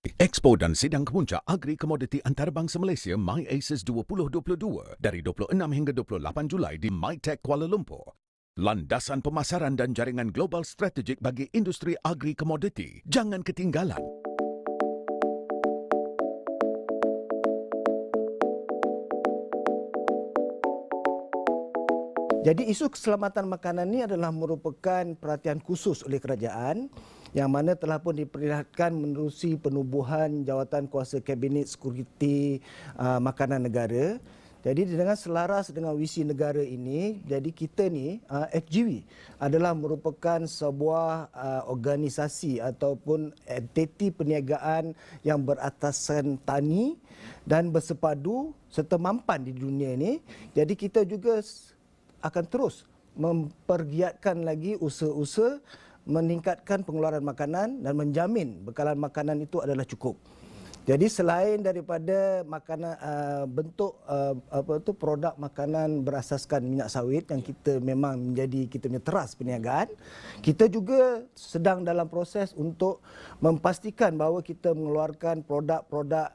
Expo dan Sidang Kemuncak Agri Komoditi Antarabangsa Malaysia MyACES 2022 dari 26 hingga 28 Julai di MyTech Kuala Lumpur. Landasan pemasaran dan jaringan global strategik bagi industri agri komoditi. Jangan ketinggalan. Jadi isu keselamatan makanan ini adalah merupakan perhatian khusus oleh kerajaan yang mana telah pun diperlihatkan menerusi penubuhan Jawatan Kuasa Kabinet Sekuriti Makanan Negara. Jadi dengan selaras dengan visi negara ini, jadi kita ni FGV adalah merupakan sebuah organisasi ataupun entiti perniagaan yang beratasan tani dan bersepadu serta mampan di dunia ini. Jadi kita juga akan terus mempergiatkan lagi usaha-usaha meningkatkan pengeluaran makanan dan menjamin bekalan makanan itu adalah cukup. Jadi selain daripada makanan bentuk produk makanan berasaskan minyak sawit yang kita memang menjadi kita punya teras perniagaan, kita juga sedang dalam proses untuk memastikan bahawa kita mengeluarkan produk-produk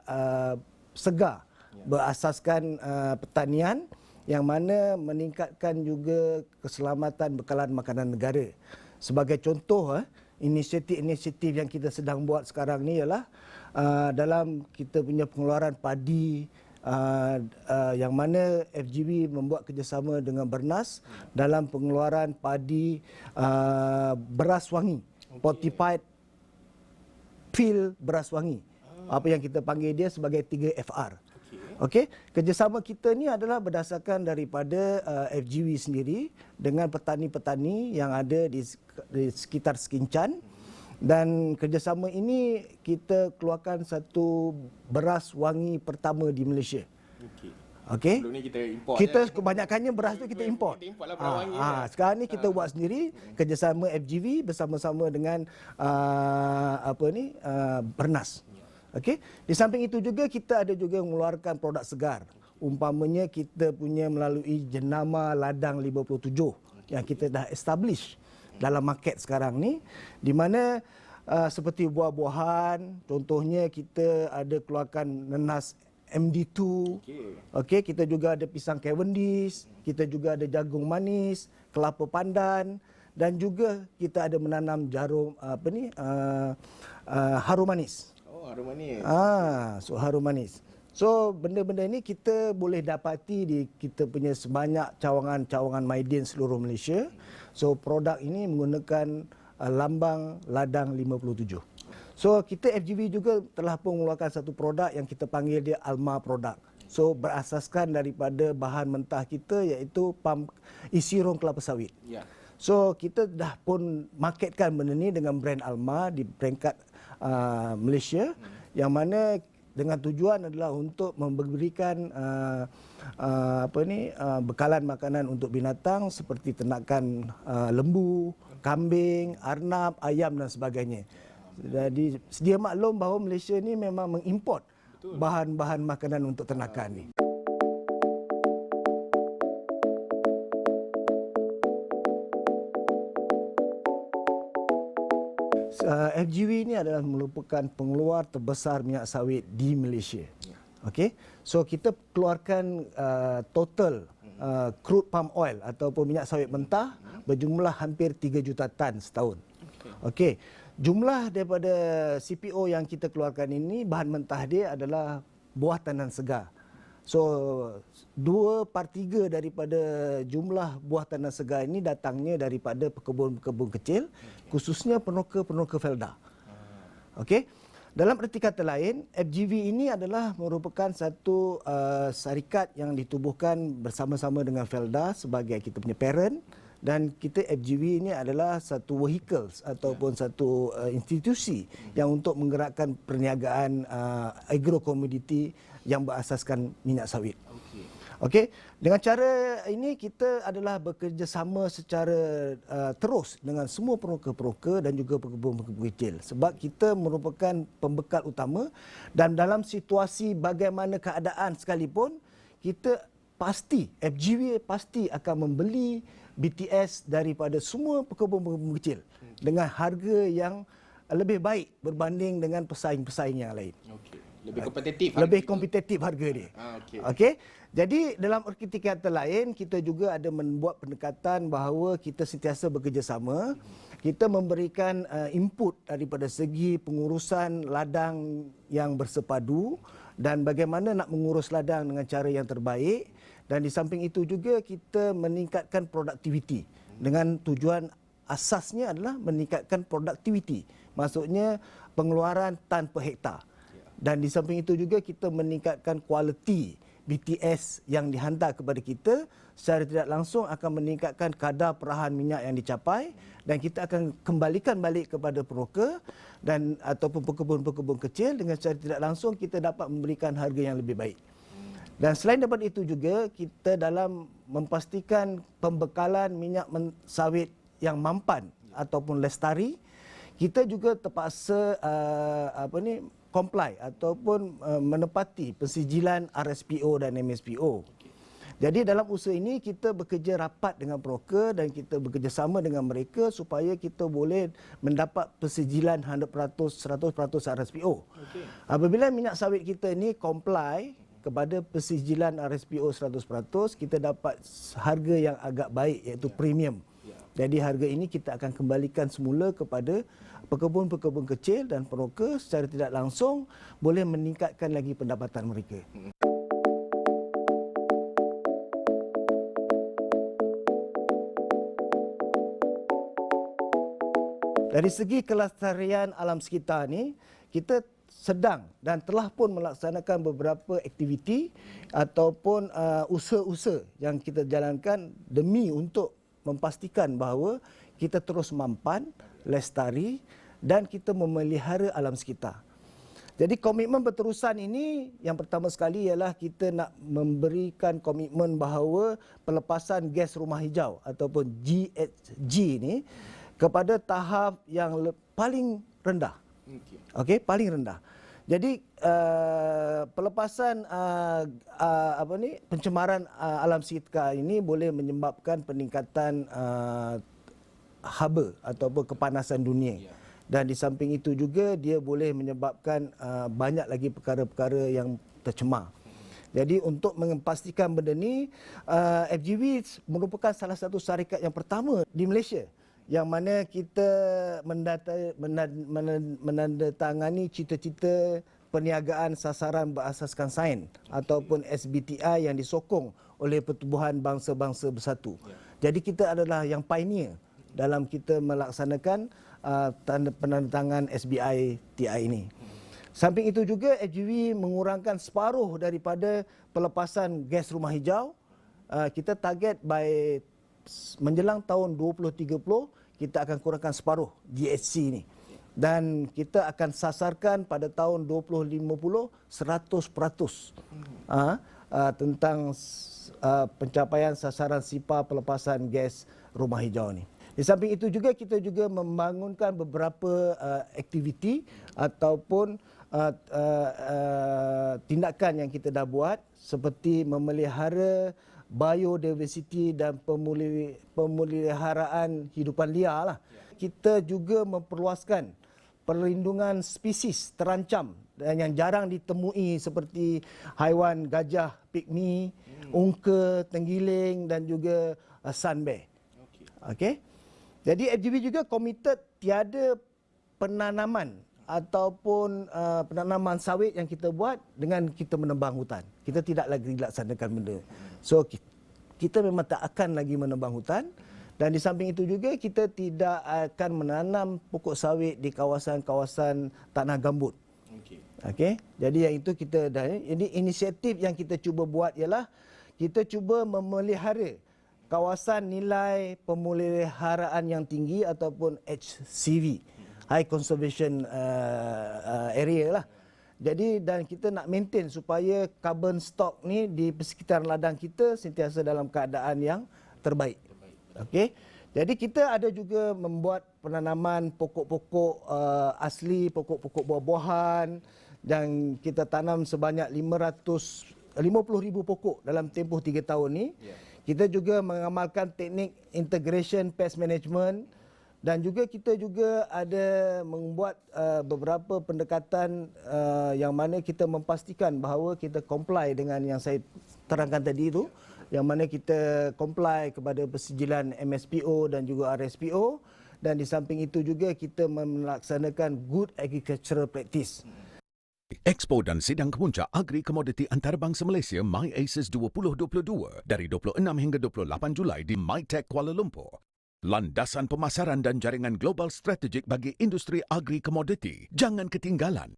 segar berasaskan pertanian yang mana meningkatkan juga keselamatan bekalan makanan negara. Sebagai contoh, inisiatif-inisiatif yang kita sedang buat sekarang ni ialah dalam kita punya pengeluaran padi yang mana FGV membuat kerjasama dengan Bernas dalam pengeluaran padi beras wangi, fortified field beras wangi. Apa yang kita panggil dia sebagai 3FR. Okey, kerjasama kita ni adalah berdasarkan daripada FGV sendiri dengan petani-petani yang ada di sekitar Sekincan, dan kerjasama ini kita keluarkan satu beras wangi pertama di Malaysia. Okey. Sebelum ni kita import. Kita kebanyakannya beras tu kita import. Kita import lah beras wangi. Sekarang ni kita buat sendiri kerjasama FGV bersama-sama dengan Bernas. Okey. Di samping itu juga kita ada juga mengeluarkan produk segar. Umpamanya kita punya melalui jenama ladang 57 yang kita dah establish dalam market sekarang ni, di mana seperti buah-buahan, contohnya kita ada keluarkan nenas MD2. Okey, kita juga ada pisang Cavendish, kita juga ada jagung manis, kelapa pandan, dan juga kita ada menanam jarum harum manis. Harum manis. Harum manis. So benda-benda ini kita boleh dapati di kita punya sebanyak cawangan-cawangan maidin seluruh Malaysia. So produk ini menggunakan lambang ladang 57. So kita FGV juga telah pun mengeluarkan satu produk yang kita panggil dia Alma produk. So berasaskan daripada bahan mentah kita iaitu isi rong kelapa sawit. Ya. So kita dah pun marketkan benda ni dengan brand Alma di peringkat Malaysia, yang mana dengan tujuan adalah untuk memberikan bekalan makanan untuk binatang seperti ternakan lembu, kambing, arnab, ayam dan sebagainya. Jadi sedia maklum bahawa Malaysia ni memang mengimport bahan-bahan makanan untuk ternakan ni. FGV ini adalah merupakan pengeluar terbesar minyak sawit di Malaysia. Okey, so kita keluarkan total crude palm oil ataupun minyak sawit mentah berjumlah hampir 3 juta tan setahun. Okey, jumlah daripada CPO yang kita keluarkan ini, bahan mentah dia adalah buah tandan segar. So 2/3 daripada jumlah buah tandan segar ini datangnya daripada pekebun-pekebun kecil, khususnya peneroka-peneroka Felda. Okey. Dalam erti kata lain, FGV ini adalah merupakan satu syarikat yang ditubuhkan bersama-sama dengan Felda sebagai kita punya parent, dan kita FGV ini adalah satu vehicles ataupun satu institusi yang untuk menggerakkan perniagaan agrokomoditi yang berasaskan minyak sawit. Okey, dengan cara ini kita adalah bekerjasama secara terus dengan semua peneroka-peneroka dan juga pekebun-pekebun kecil, sebab kita merupakan pembekal utama, dan dalam situasi bagaimana keadaan sekalipun kita pasti FGV pasti akan membeli BTS daripada semua pekebun-pekebun kecil dengan harga yang lebih baik berbanding dengan pesaing-pesaing yang lain. Okey. Lebih kompetitif. Lebih kompetitif harga dia. Okey. Okey. Jadi dalam erti kata lain, kita juga ada membuat pendekatan bahawa kita sentiasa bekerjasama. Kita memberikan input daripada segi pengurusan ladang yang bersepadu dan bagaimana nak mengurus ladang dengan cara yang terbaik. Dan di samping itu juga kita meningkatkan produktiviti dengan tujuan asasnya adalah meningkatkan produktiviti. Maksudnya pengeluaran tan per hektar. Dan di samping itu juga kita meningkatkan kualiti BTS yang dihantar kepada kita, secara tidak langsung akan meningkatkan kadar perahan minyak yang dicapai dan kita akan kembalikan balik kepada peroka dan ataupun pekebun-pekebun kecil dengan secara tidak langsung kita dapat memberikan harga yang lebih baik. Dan selain daripada itu juga kita dalam memastikan pembekalan minyak sawit yang mampan ataupun lestari, kita juga terpaksa comply ataupun menepati pensijilan RSPO dan MSPO. Jadi dalam usaha ini kita bekerja rapat dengan broker dan kita bekerjasama dengan mereka supaya kita boleh mendapat pensijilan 100% RSPO. Okay. Apabila minyak sawit kita ini comply kepada pensijilan RSPO 100%, kita dapat harga yang agak baik iaitu premium. Jadi harga ini kita akan kembalikan semula kepada pekebun-pekebun kecil dan peroka secara tidak langsung boleh meningkatkan lagi pendapatan mereka. Dari segi kelestarian alam sekitar ni, kita sedang dan telah pun melaksanakan beberapa aktiviti ataupun usaha-usaha yang kita jalankan demi untuk memastikan bahawa kita terus mampan, lestari dan kita memelihara alam sekitar. Jadi komitmen berterusan ini yang pertama sekali ialah kita nak memberikan komitmen bahawa pelepasan gas rumah hijau ataupun GHG ini kepada tahap yang paling rendah. Okey, paling rendah. Jadi pelepasan pencemaran alam sekitar ini boleh menyebabkan peningkatan haba ataupun kepanasan dunia. Dan di samping itu juga dia boleh menyebabkan banyak lagi perkara-perkara yang tercemar. Jadi untuk memastikan benda ni, FGV merupakan salah satu syarikat yang pertama di Malaysia yang mana kita menandatangani cita-cita perniagaan sasaran berasaskan sains ataupun SBTI yang disokong oleh Pertubuhan Bangsa-Bangsa Bersatu. Jadi kita adalah yang pioneer dalam kita melaksanakan penandatangan SBI TI ini. Samping itu juga FGV mengurangkan separuh daripada pelepasan gas rumah hijau. Kita target by menjelang tahun 2030 kita akan kurangkan separuh GHG ini. Dan kita akan sasarkan pada tahun 2050 100% tentang pencapaian sasaran SIPA pelepasan gas rumah hijau ini. Di samping itu juga kita juga membangunkan beberapa aktiviti ataupun tindakan yang kita dah buat seperti memelihara biodiversity dan pemeliharaan hidupan liar lah. Kita juga memperluaskan perlindungan spesies terancam dan yang jarang ditemui seperti haiwan gajah pigmi, ungka, tenggiling dan juga sun bear. Okey. Jadi FGV juga komited tiada penanaman ataupun penanaman sawit yang kita buat dengan kita menebang hutan. Kita tidak lagi laksanakan benda. So kita memang tak akan lagi menebang hutan dan di samping itu juga kita tidak akan menanam pokok sawit di kawasan-kawasan tanah gambut. Okey. Jadi yang itu kita dah. Jadi inisiatif yang kita cuba buat ialah kita cuba memelihara kawasan nilai pemeliharaan yang tinggi ataupun HCV, High Conservation Area lah. Jadi dan kita nak maintain supaya carbon stock ni di persekitaran ladang kita sentiasa dalam keadaan yang terbaik. Okey. Jadi kita ada juga membuat penanaman pokok-pokok asli, pokok-pokok buah-buahan dan kita tanam sebanyak 50,000 pokok dalam tempoh 3 tahun ni. Kita juga mengamalkan teknik integration pest management Dan juga kita juga ada membuat beberapa pendekatan yang mana kita memastikan bahawa kita comply dengan yang saya terangkan tadi itu, yang mana kita comply kepada persijilan MSPO dan juga RSPO, dan di samping itu juga kita melaksanakan good agricultural practice. Expo dan Sidang Kemuncak Agri Komoditi Antarabangsa Malaysia MyACES 2022 dari 26 hingga 28 Julai di MyTech Kuala Lumpur. Landasan pemasaran dan jaringan global strategik bagi industri agri komoditi. Jangan ketinggalan.